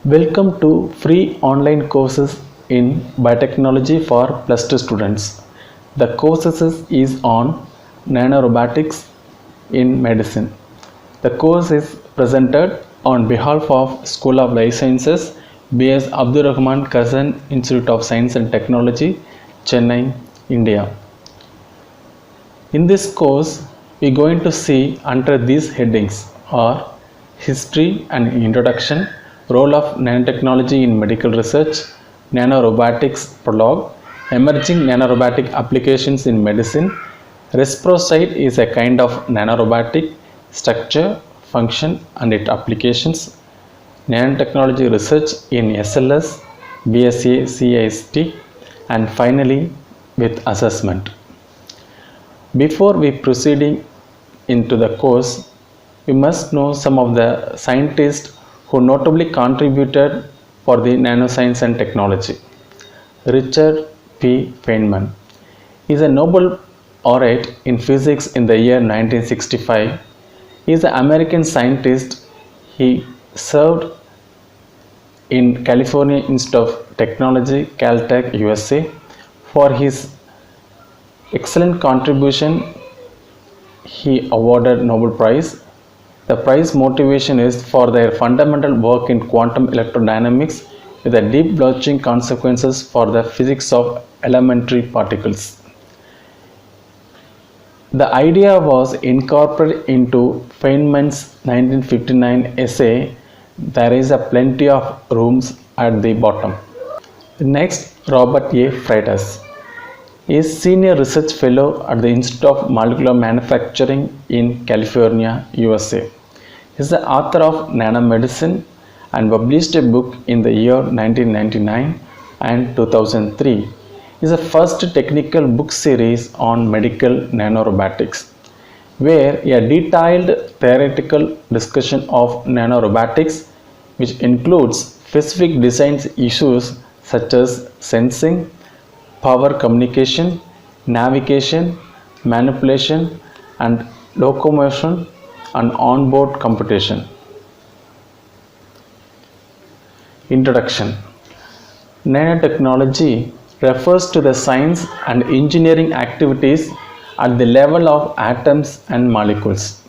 Welcome to free online courses in biotechnology for plus 2 students. The courses is on nanorobotics in medicine. The course is presented on behalf of School of Life Sciences, B.S. Abdur Rahman Kazan Institute of Science and Technology, Chennai, India. In this course, we are going to see under these headings are History and Introduction, Role of Nanotechnology in Medical Research, Nanorobotics Prologue, Emerging Nanorobotic Applications in Medicine, Reciprocite is a kind of nanorobotic, structure, function and its applications, Nanotechnology Research in SLS, BSA, CIST, and finally with assessment. Before we proceeding into the course, we must know some of the scientists who notably contributed for the nanoscience and technology. Richard P. Feynman is a Nobel laureate in physics in the year 1965. He is an American scientist. He served in California Institute of Technology, Caltech, USA. For his excellent contribution, he awarded Nobel Prize. The prize motivation is for their fundamental work in quantum electrodynamics with a deep blockchain consequences for the physics of elementary particles. The idea was incorporated into Feynman's 1959 essay, There is a Plenty of Rooms at the Bottom. Next, Robert A. Freitas is Senior Research Fellow at the Institute of Molecular Manufacturing in California, USA. He is the author of Nanomedicine and published a book in the year 1999 and 2003. It is the first technical book series on medical nanorobotics, where a detailed theoretical discussion of nanorobotics, which includes specific design issues such as sensing, power communication, navigation, manipulation, and locomotion and onboard computation. Introduction. Nanotechnology refers to the science and engineering activities at the level of atoms and molecules.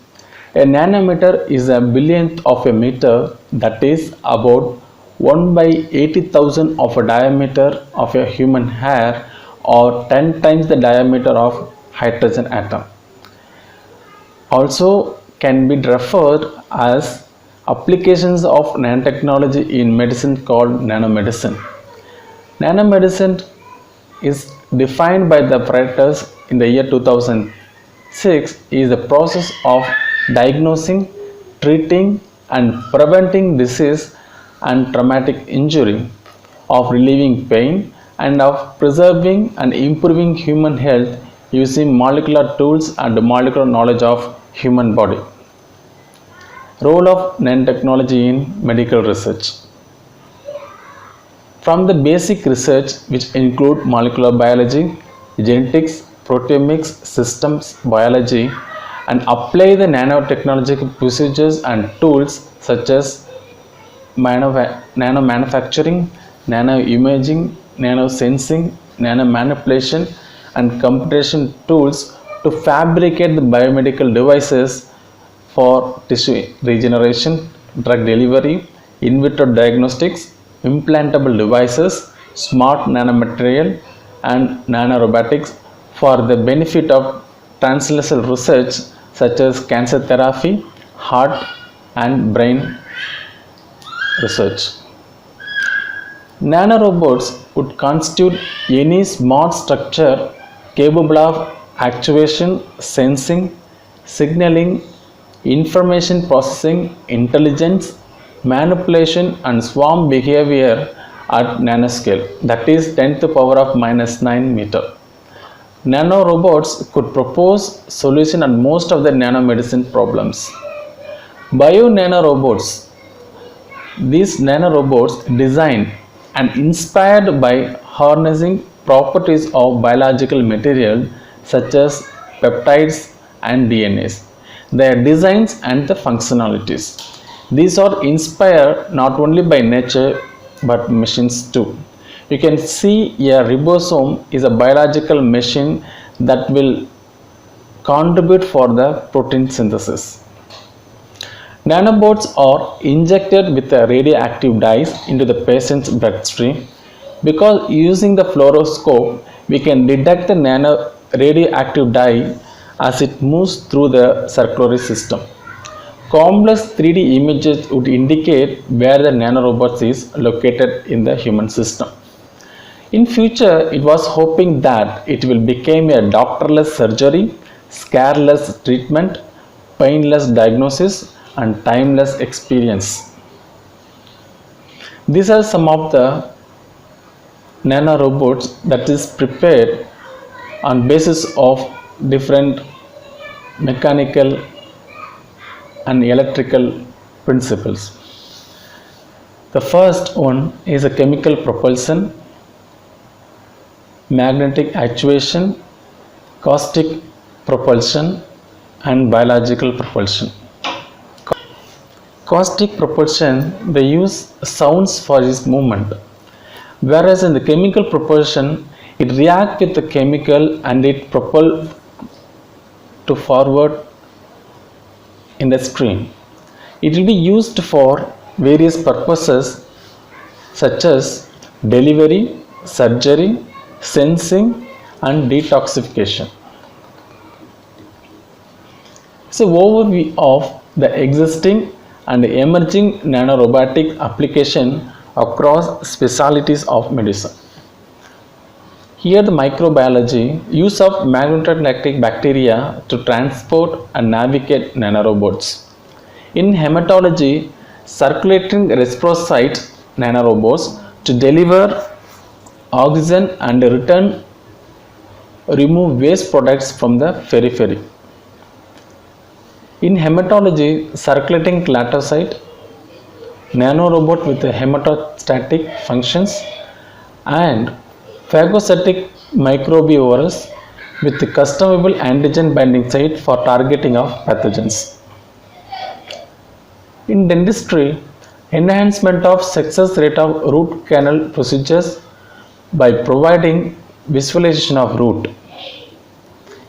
A nanometer is a billionth of a meter, that is about 1 by 80,000 of a diameter of a human hair or 10 times the diameter of hydrogen atom. Also can be referred as applications of nanotechnology in medicine called nanomedicine. Nanomedicine is defined by the Freitas in the year 2006 is the process of diagnosing, treating and preventing disease and traumatic injury, of relieving pain and of preserving and improving human health using molecular tools and molecular knowledge of human body. Role of nanotechnology in medical research. From the basic research, which include molecular biology, genetics, proteomics, systems biology, and apply the nanotechnological procedures and tools such as nano manufacturing, nano imaging, nano sensing, nano manipulation, and computation tools to fabricate the biomedical devices for tissue regeneration, drug delivery, in vitro diagnostics, implantable devices, smart nanomaterial, and nanorobotics for the benefit of translational research such as cancer therapy, heart, and brain research. Nanorobots would constitute any smart structure capable of actuation, sensing, signaling, information processing, intelligence, manipulation and swarm behavior at nanoscale, that is 10 to the power of minus 9 meter. Nanorobots could propose solution at most of the nanomedicine problems. Bio-nanorobots. These nanorobots designed and inspired by harnessing properties of biological material such as peptides and DNAs, their designs and the functionalities. These are inspired not only by nature but machines too. You can see a ribosome is a biological machine that will contribute for the protein synthesis. Nanobots are injected with a radioactive dyes into the patient's bloodstream. Because using the fluoroscope, we can detect the nano radioactive dye as it moves through the circulatory system. Complex 3D images would indicate where the nanorobot is located in the human system. In future, it was hoping that it will become a doctorless surgery, scareless treatment, painless diagnosis, and timeless experience. These are some of the nanorobots that is prepared on basis of different mechanical and electrical principles. The first one is a chemical propulsion, magnetic actuation, caustic propulsion, and biological propulsion. Caustic propulsion, they use sounds for its movement, whereas in the chemical propulsion, it reacts with the chemical and it propels to forward in the stream. It will be used for various purposes such as delivery, surgery, sensing, and detoxification. So, overview of the existing and emerging nanorobotic application across specialties of medicine. Here the microbiology, use of magnetotactic bacteria to transport and navigate nanorobots. In hematology, circulating reciprocyte nanorobots to deliver oxygen and remove waste products from the periphery. In hematology, circulating kelatocyte nanorobot with hematostatic functions and phagocytic microbivorous with customizable antigen binding site for targeting of pathogens. In dentistry, enhancement of success rate of root canal procedures by providing visualization of root.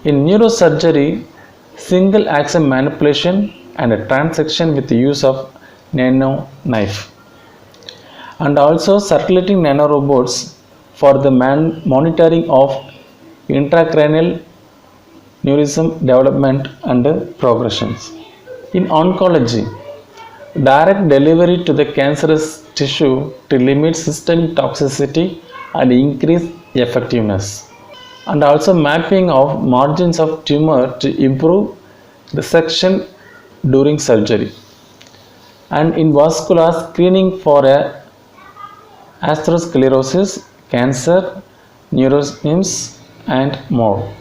In neurosurgery, single action manipulation and a transection with the use of nano knife. And also circulating nanorobots for the monitoring of intracranial neurism development and progressions. In oncology, direct delivery to the cancerous tissue to limit systemic toxicity and increase effectiveness. And also mapping of margins of tumor to improve resection during surgery. And in vascular screening for atherosclerosis, cancer, neurosins, and more.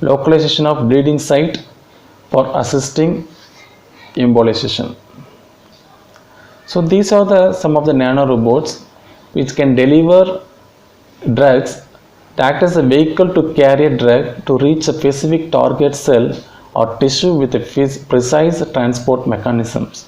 Localization of bleeding site for assisting embolization. So these are some of the nanorobots which can deliver drugs to act as a vehicle to carry a drug to reach a specific target cell or tissue with a precise transport mechanisms.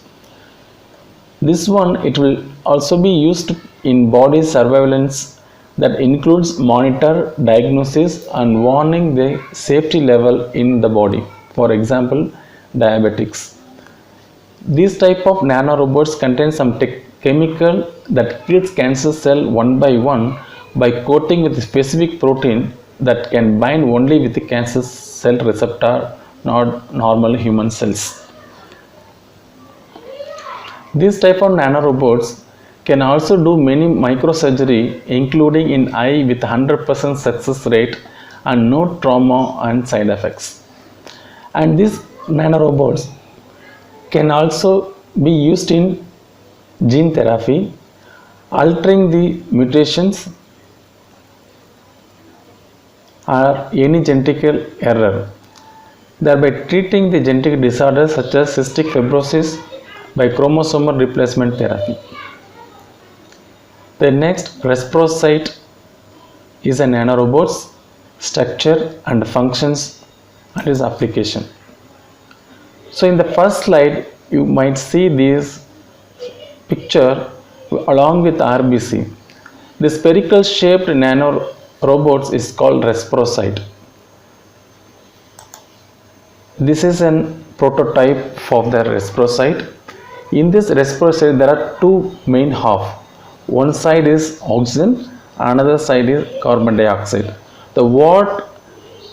This one, it will also be used in body surveillance that includes monitor, diagnosis and warning the safety level in the body. For example, diabetics. These type of nanorobots contain some chemical that kills cancer cell one by coating with a specific protein that can bind only with the cancer cell receptor, not normal human cells. These type of nanorobots can also do many microsurgery including in eye with 100% success rate and no trauma and side effects. And these nanorobots can also be used in gene therapy, altering the mutations or any genetic error, thereby treating the genetic disorders such as cystic fibrosis by chromosomal replacement therapy. The next reciprocyte is a nanorobot's structure and functions and its application. So in the first slide, you might see this picture along with RBC. The spherical shaped nanorobots is called Resprosite. This is a prototype of the Resprosite. In this Resprosite there are two main halves. One side is oxygen, another side is carbon dioxide. What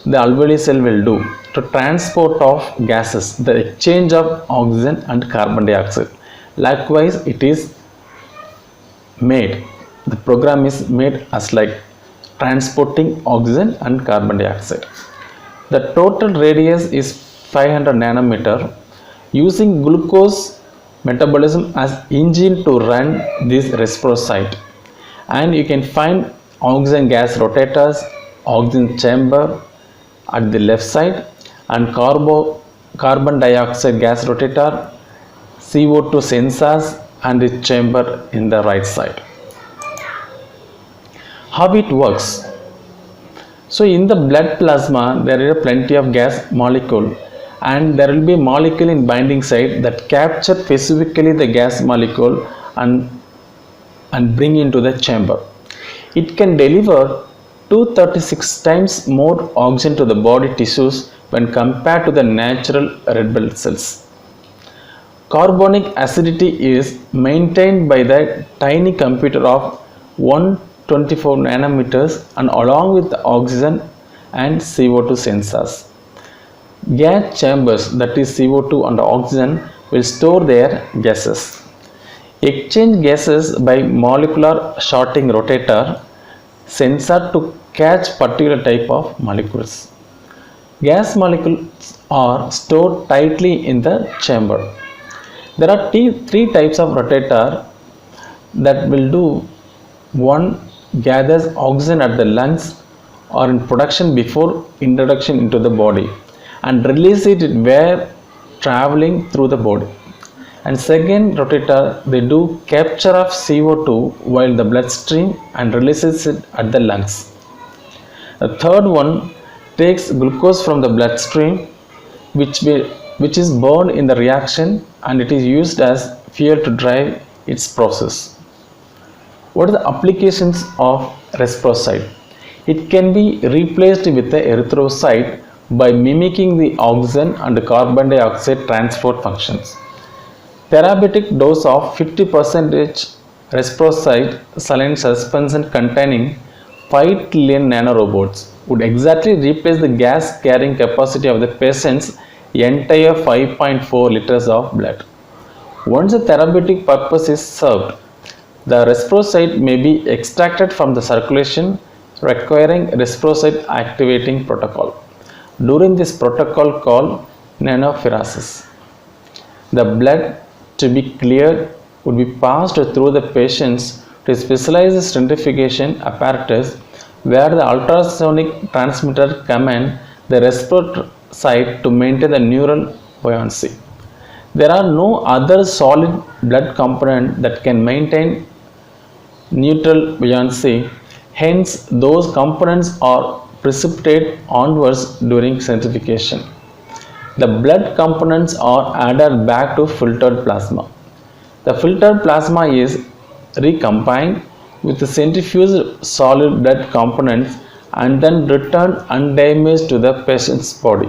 the alveoli cell will do to transport of gases, the exchange of oxygen and carbon dioxide. Likewise, it is made, the program is made as like transporting oxygen and carbon dioxide. The total radius is 500 nanometer. Using glucose metabolism as engine to run this Resprosite, and you can find oxygen gas rotators, oxygen chamber at the left side, and carbon dioxide gas rotator, CO2 sensors and the chamber in the right side. How it works? So in the blood plasma there is plenty of gas molecule, and there will be a molecule in binding site that capture specifically the gas molecule and bring into the chamber. It can deliver 236 times more oxygen to the body tissues when compared to the natural red blood cells. Carbonic acidity is maintained by the tiny computer of 124 nanometers and along with the oxygen and CO2 sensors. Gas chambers, that is CO2 and oxygen, will store their gases. Exchange gases by molecular sorting rotator sensor to catch particular type of molecules. Gas molecules are stored tightly in the chamber. There are three types of rotator that will do. One gathers oxygen at the lungs or in production before introduction into the body and release it where traveling through the body. And second rotator, they do capture of CO2 while the bloodstream and releases it at the lungs. The third one takes glucose from the bloodstream which is burned in the reaction, and it is used as fuel to drive its process. What are the applications of Resprosite? It can be replaced with the erythrocyte by mimicking the oxygen and carbon dioxide transport functions. Therapeutic dose of 50% Resprosite saline suspension containing 5 trillion nanorobots would exactly replace the gas carrying capacity of the patient's entire 5.4 liters of blood. Once the therapeutic purpose is served, the Resprosite may be extracted from the circulation requiring Resprosite activating protocol. During this protocol called nanophoresis, the blood to be cleared would be passed through the patients to a specialized centrifugation apparatus where the ultrasonic transmitter command the Resprosite to maintain the neural buoyancy. There are no other solid blood component that can maintain neutral buoyancy, hence those components are precipitate onwards during centrifugation. The blood components are added back to filtered plasma. The filtered plasma is recombined with the centrifuged solid blood components and then returned undamaged to the patient's body.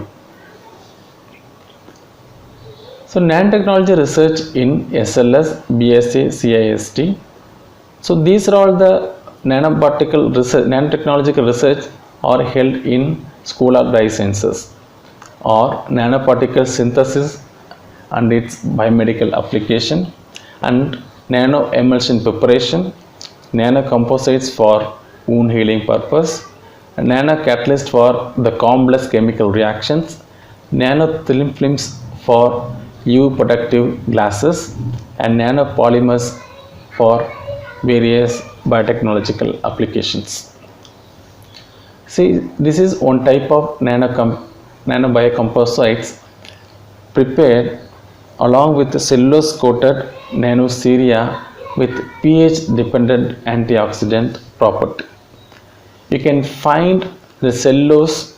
So nanotechnology research in SLS, BSc, CIST. So these are all the nanoparticle research, nanotechnological research are held in School of Dye Sciences, or nanoparticle synthesis and its biomedical application, and nano emulsion preparation, nanocomposites for wound healing purpose, nano catalyst for the complex chemical reactions, nano thin films for UV protective glasses, and nanopolymers for various biotechnological applications. See, this is one type of nanobiocomposites prepared along with the cellulose coated nanoceria with pH dependent antioxidant property. You can find the cellulose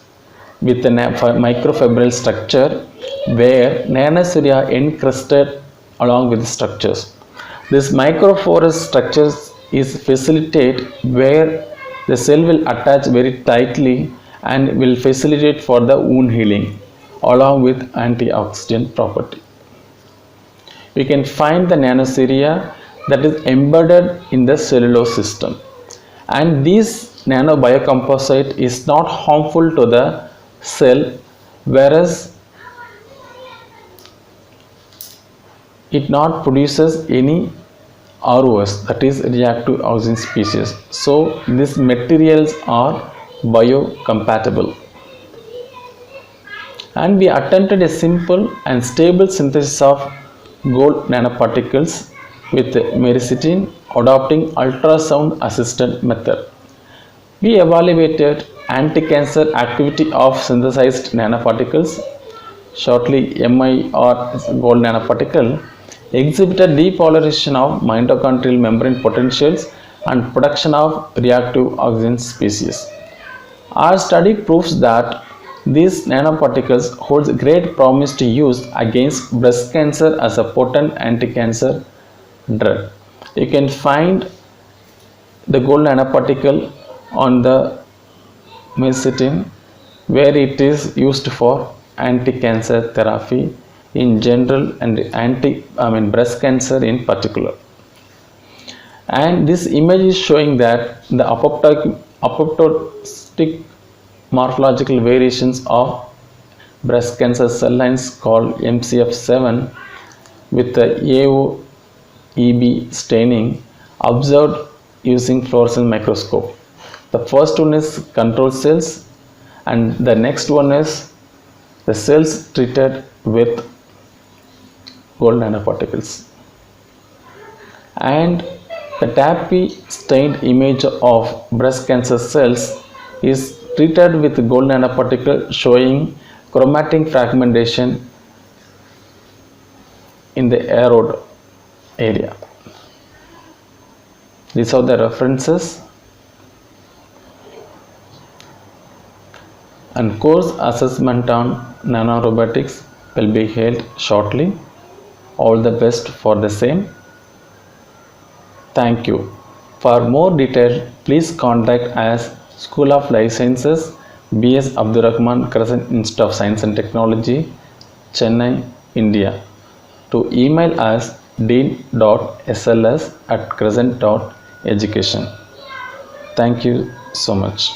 with a microfibril structure where nanocilia encrusted along with the structures. This microporous structures is facilitate where the cell will attach very tightly and will facilitate for the wound healing along with antioxidant property. We can find the nanocilia that is embedded in the cellulose system, and this nanobiocomposite is not harmful to the cell, whereas it not produces any ROS, that is reactive oxygen species. So these materials are biocompatible. And we attempted a simple and stable synthesis of gold nanoparticles with miricetin adopting ultrasound assisted method. We evaluated anti-cancer activity of synthesized nanoparticles, shortly MI or gold nanoparticle, exhibited depolarization of mitochondrial membrane potentials and production of reactive oxygen species. Our study proves that these nanoparticles hold great promise to use against breast cancer as a potent anti-cancer drug. You can find the gold nanoparticle on the miricetin, where it is used for anti-cancer therapy in general and breast cancer in particular. And this image is showing that the apoptotic morphological variations of breast cancer cell lines called MCF7 with the AOEB staining observed using fluorescence microscope. The first one is control cells, and the next one is the cells treated with gold nanoparticles. And the TAPI stained image of breast cancer cells is treated with gold nanoparticle showing chromatin fragmentation in the arrowed area. These are the references, and course assessment on nanorobotics will be held shortly. All the best for the same. Thank you. For more detail, please contact us School of Life Sciences, B.S. Abdurrahman Crescent Institute of Science and Technology, Chennai, India. To email us dean.sls@crescent.education. Thank you so much.